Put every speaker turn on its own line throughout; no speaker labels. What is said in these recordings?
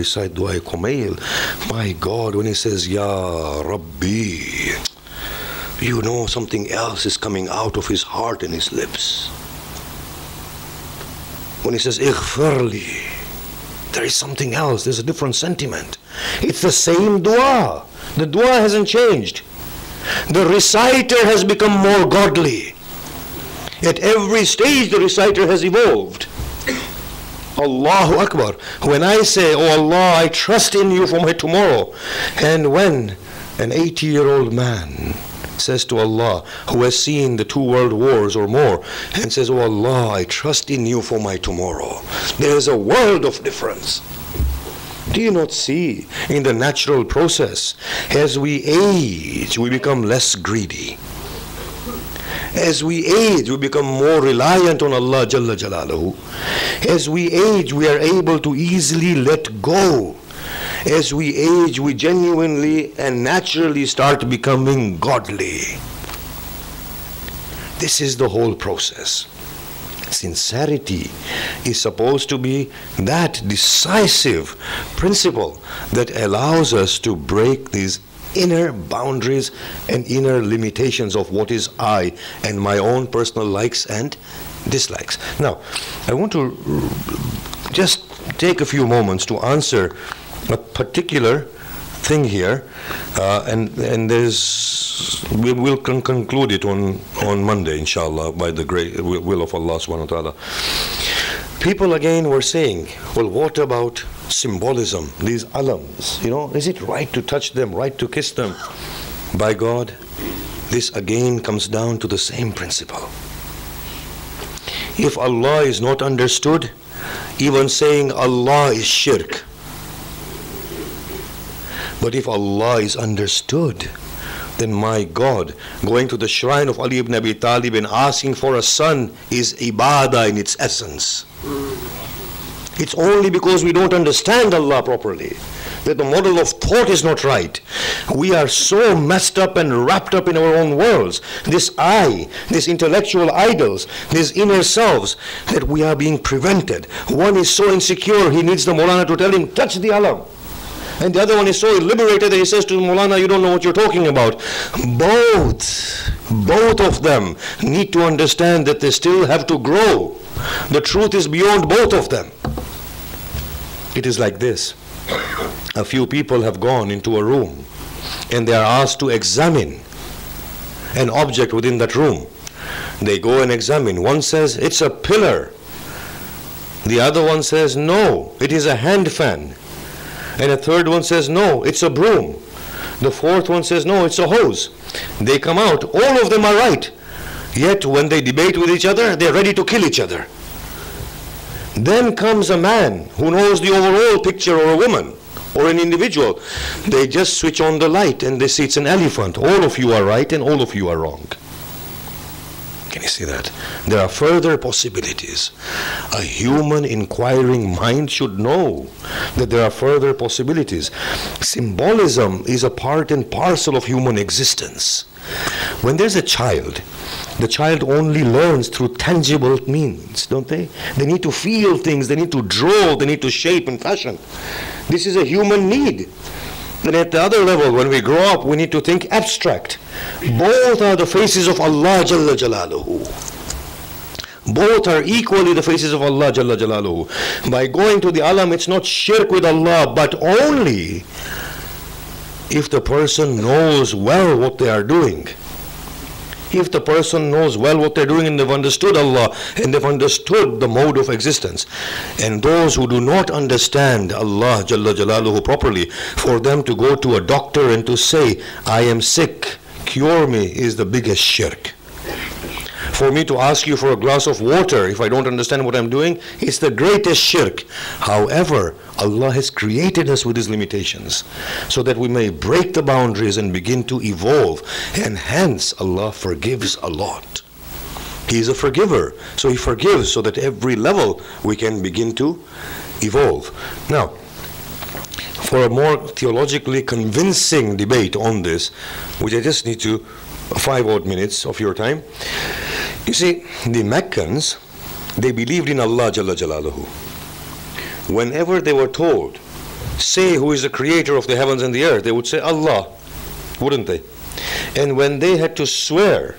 recite Dua Kumail, my God, when he says, Ya Rabbi, you know something else is coming out of his heart and his lips. When he says, Ighfirli, there is something else, there's a different sentiment. It's the same dua. The dua hasn't changed. The reciter has become more godly. At every stage the reciter has evolved. Allahu Akbar. When I say, oh Allah, I trust in you for my tomorrow. And when an 80-year-old man says to Allah, who has seen the 2 world wars or more, and says, oh Allah, I trust in you for my tomorrow, there is a world of difference. Do you not see in the natural process, as we age, we become less greedy. As we age, we become more reliant on Allah Jalla Jalaluhu. As we age, we are able to easily let go. As we age, we genuinely and naturally start becoming godly. This is the whole process. Sincerity is supposed to be that decisive principle that allows us to break these inner boundaries and inner limitations of what is I and my own personal likes and dislikes. Now, I want to just take a few moments to answer a particular thing here, and we will conclude it on Monday, inshallah, by the great will of Allah subhanahu wa ta'ala. People again were saying, well, what about symbolism, these alams, you know, is it right to touch them, right to kiss them? By God, this again comes down to the same principle. If Allah is not understood, even saying Allah is shirk. But if Allah is understood, then my God, going to the shrine of Ali ibn Abi Talib and asking for a son is ibadah in its essence. It's only because we don't understand Allah properly that the model of thought is not right. We are so messed up and wrapped up in our own worlds, this I, these intellectual idols, these inner selves, that we are being prevented. One is so insecure, he needs the Maulana to tell him, touch the alam. And the other one is so liberated that he says to Maulana, you don't know what you're talking about. Both of them need to understand that they still have to grow. The truth is beyond both of them. It is like this. A few people have gone into a room and they are asked to examine an object within that room. They go and examine. One says, it's a pillar. The other one says, no, it is a hand fan. And a third one says, no, it's a broom. The fourth one says, no, it's a hose. They come out, all of them are right. Yet when they debate with each other, they're ready to kill each other. Then comes a man who knows the overall picture, or a woman, or an individual. They just switch on the light and they see it's an elephant. All of you are right and all of you are wrong. Can you see that? There are further possibilities. A human inquiring mind should know that there are further possibilities. Symbolism is a part and parcel of human existence. When there's a child, the child only learns through tangible means, don't they? They need to feel things, they need to draw, they need to shape and fashion. This is a human need. Then at the other level, when we grow up, we need to think abstract. Both are the faces of Allah Jalla Jalaluhu. Both are equally the faces of Allah Jalla Jalaluhu. By going to the alam, it's not shirk with Allah, but only if the person knows well what they are doing. If the person knows well what they're doing and they've understood Allah and they've understood the mode of existence. And those who do not understand Allah Jalla Jalaluhu properly, for them to go to a doctor and to say, I am sick, cure me, is the biggest shirk. For me to ask you for a glass of water, if I don't understand what I'm doing, it's the greatest shirk. However, Allah has created us with His limitations so that we may break the boundaries and begin to evolve. And hence, Allah forgives a lot. He is a forgiver, so He forgives so that every level we can begin to evolve. Now, for a more theologically convincing debate on this, which I just need to 5 odd minutes of your time. You see, the Meccans, they believed in Allah Jalla Jalaluhu. Whenever they were told say who is the creator of the heavens and the earth, they would say Allah, wouldn't they? And when they had to swear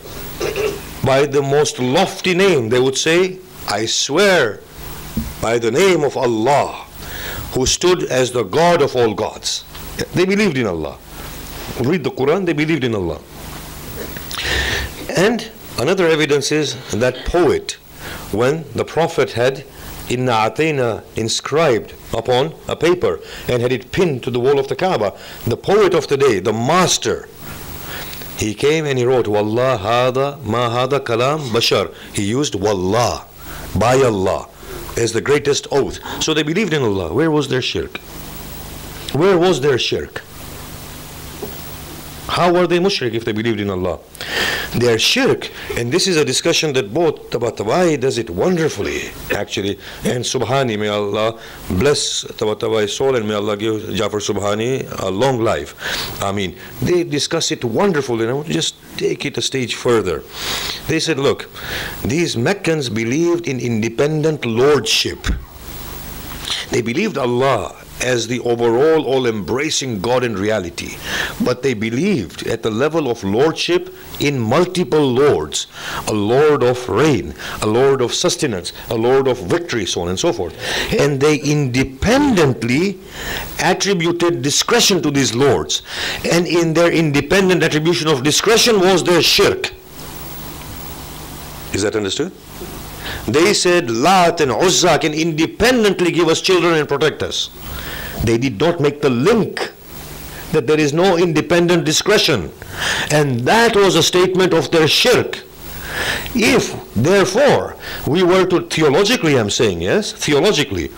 by the most lofty name, they would say, I swear by the name of Allah, who stood as the God of all gods. They believed in Allah. Read the Quran, they believed in Allah. And another evidence is that poet, when the Prophet had Inna Atayna inscribed upon a paper and had it pinned to the wall of the Kaaba, the poet of the day, the master, he came and he wrote, Wallah hada ma hada kalam bashar. He used Wallah, by Allah, as the greatest oath. So they believed in Allah. Where was their shirk? Where was their shirk? How were they mushrik if they believed in Allah? Their shirk, and this is a discussion that both Tabatabai does it wonderfully, actually, and Subhani, may Allah bless Tabatabai's soul, and may Allah give Jafar Subhani a long life. I mean, they discuss it wonderfully, and I want to just take it a stage further. They said, look, these Meccans believed in independent lordship. They believed Allah as the overall all-embracing God in reality. But they believed at the level of lordship in multiple lords. A lord of rain, a lord of sustenance, a lord of victory, so on and so forth. And they independently attributed discretion to these lords. And in their independent attribution of discretion was their shirk. Is that understood? They said Lat and Uzza can independently give us children and protect us. They did not make the link that there is no independent discretion. And that was a statement of their shirk. If, therefore, we were to, theologically I'm saying, yes, theologically,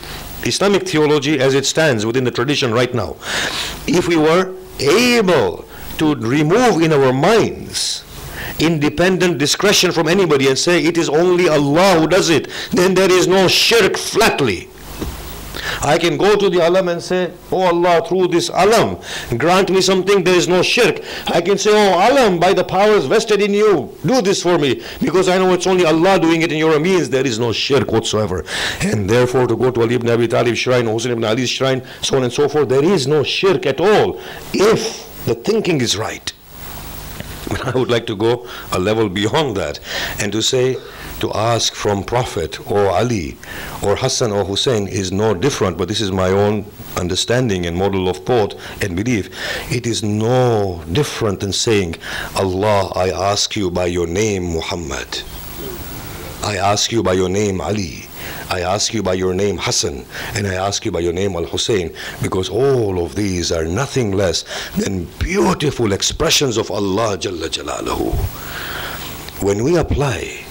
Islamic theology as it stands within the tradition right now, if we were able to remove in our minds independent discretion from anybody and say it is only Allah who does it, then there is no shirk flatly. I can go to the alam and say, oh Allah, through this alam, grant me something, there is no shirk. I can say, oh alam, by the powers vested in you, do this for me, because I know it's only Allah doing it in your means, there is no shirk whatsoever. And therefore to go to Ali ibn Abi Talib's shrine, Hussein ibn Ali's shrine, so on and so forth, there is no shirk at all, if the thinking is right. But I would like to go a level beyond that and to say, to ask from Prophet or Ali or Hassan or Hussein is no different, but this is my own understanding and model of thought and belief. It is no different than saying, Allah, I ask you by your name Muhammad. I ask you by your name Ali. I ask you by your name Hassan, and I ask you by your name Al-Hussein, because all of these are nothing less than beautiful expressions of Allah Jalla Jalaluhu. When we apply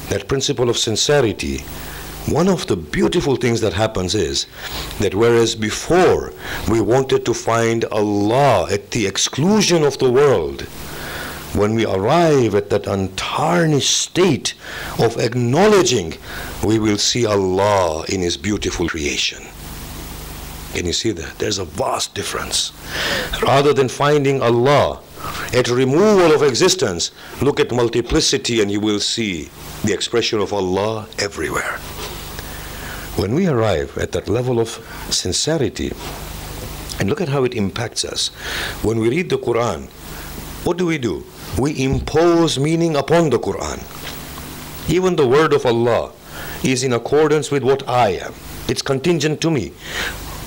that principle of sincerity, one of the beautiful things that happens is that whereas before we wanted to find Allah at the exclusion of the world, when we arrive at that untarnished state of acknowledging, we will see Allah in His beautiful creation. Can you see that? There's a vast difference. Rather than finding Allah at removal of existence, look at multiplicity and you will see the expression of Allah everywhere. When we arrive at that level of sincerity, and look at how it impacts us. When we read the Quran, what do? We impose meaning upon the Quran. Even the word of Allah is in accordance with what I am. It's contingent to me.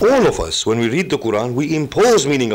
All of us, when we read the Quran, we impose meaning upon